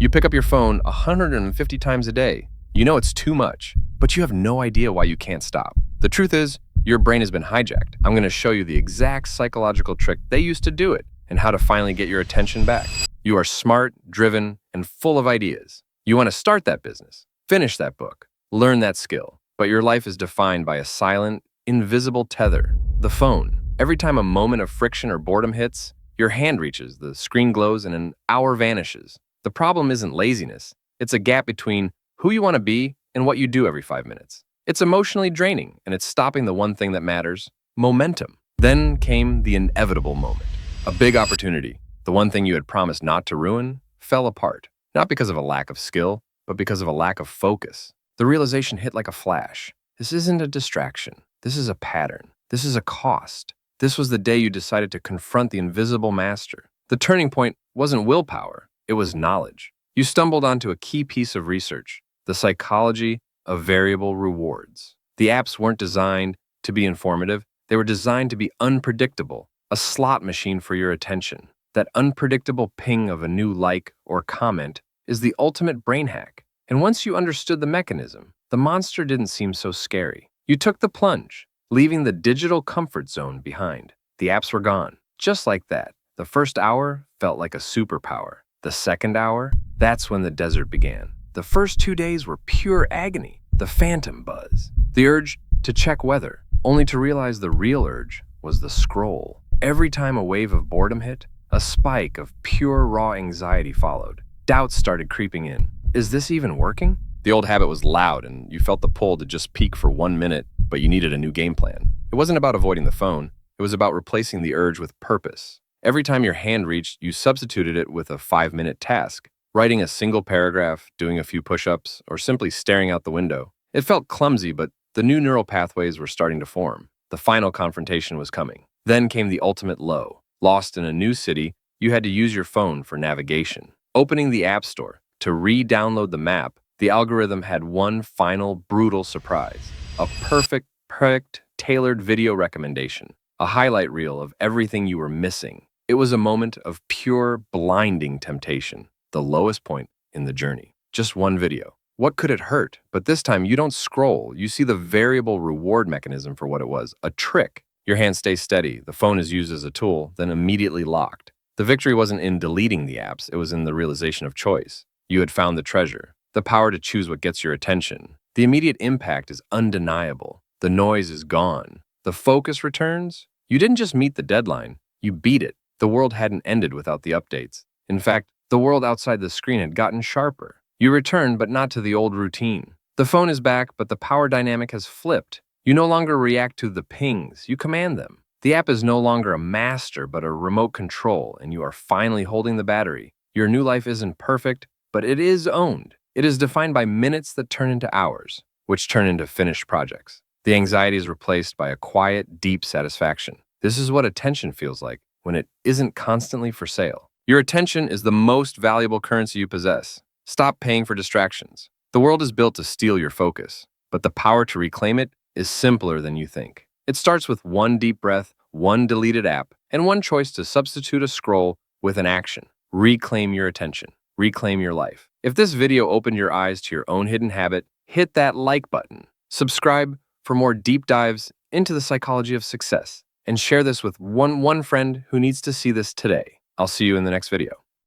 You pick up your phone 150 times a day. You know it's too much, but you have no idea why you can't stop. The truth is, your brain has been hijacked. I'm going to show you the exact psychological trick they used to do it and how to finally get your attention back. You are smart, driven, and full of ideas. You want to start that business, finish that book, learn that skill, but your life is defined by a silent, invisible tether, the phone. Every time a moment of friction or boredom hits, your hand reaches, the screen glows, and an hour vanishes. The problem isn't laziness. It's a gap between who you want to be and what you do every 5 minutes. It's emotionally draining, and it's stopping the one thing that matters, momentum. Then came the inevitable moment. A big opportunity. The one thing you had promised not to ruin fell apart. Not because of a lack of skill, but because of a lack of focus. The realization hit like a flash. This isn't a distraction. This is a pattern. This is a cost. This was the day you decided to confront the invisible master. The turning point wasn't willpower. It was knowledge. You stumbled onto a key piece of research, the psychology of variable rewards. The apps weren't designed to be informative. They were designed to be unpredictable, a slot machine for your attention. That unpredictable ping of a new like or comment is the ultimate brain hack. And once you understood the mechanism, the monster didn't seem so scary. You took the plunge, leaving the digital comfort zone behind. The apps were gone. Just like that, the first hour felt like a superpower. The second hour, that's when the desert began. The first 2 days were pure agony, the phantom buzz, the urge to check weather, only to realize the real urge was the scroll. Every time a wave of boredom hit, a spike of pure raw anxiety followed. Doubts started creeping in. Is this even working? The old habit was loud, and you felt the pull to just peek for 1 minute, but you needed a new game plan. It wasn't about avoiding the phone. It was about replacing the urge with purpose. Every time your hand reached, you substituted it with a 5-minute task. Writing a single paragraph, doing a few push-ups, or simply staring out the window. It felt clumsy, but the new neural pathways were starting to form. The final confrontation was coming. Then came the ultimate low. Lost in a new city, you had to use your phone for navigation. Opening the App Store to re-download the map, the algorithm had one final brutal surprise. A perfect, tailored video recommendation. A highlight reel of everything you were missing. It was a moment of pure, blinding temptation. The lowest point in the journey. Just one video. What could it hurt? But this time, you don't scroll. You see the variable reward mechanism for what it was, a trick. Your hand stays steady, the phone is used as a tool, then immediately locked. The victory wasn't in deleting the apps, it was in the realization of choice. You had found the treasure, the power to choose what gets your attention. The immediate impact is undeniable. The noise is gone. The focus returns. You didn't just meet the deadline, you beat it. The world hadn't ended without the updates. In fact, the world outside the screen had gotten sharper. You returned, but not to the old routine. The phone is back, but the power dynamic has flipped. You no longer react to the pings, you command them. The app is no longer a master, but a remote control, and you are finally holding the battery. Your new life isn't perfect, but it is owned. It is defined by minutes that turn into hours, which turn into finished projects. The anxiety is replaced by a quiet, deep satisfaction. This is what attention feels like when it isn't constantly for sale. Your attention is the most valuable currency you possess. Stop paying for distractions. The world is built to steal your focus, but the power to reclaim it is simpler than you think. It starts with one deep breath, one deleted app, and one choice to substitute a scroll with an action. Reclaim your attention. Reclaim your life. If this video opened your eyes to your own hidden habit, hit that like button. Subscribe for more deep dives into the psychology of success, and share this with one friend who needs to see this today. I'll see you in the next video.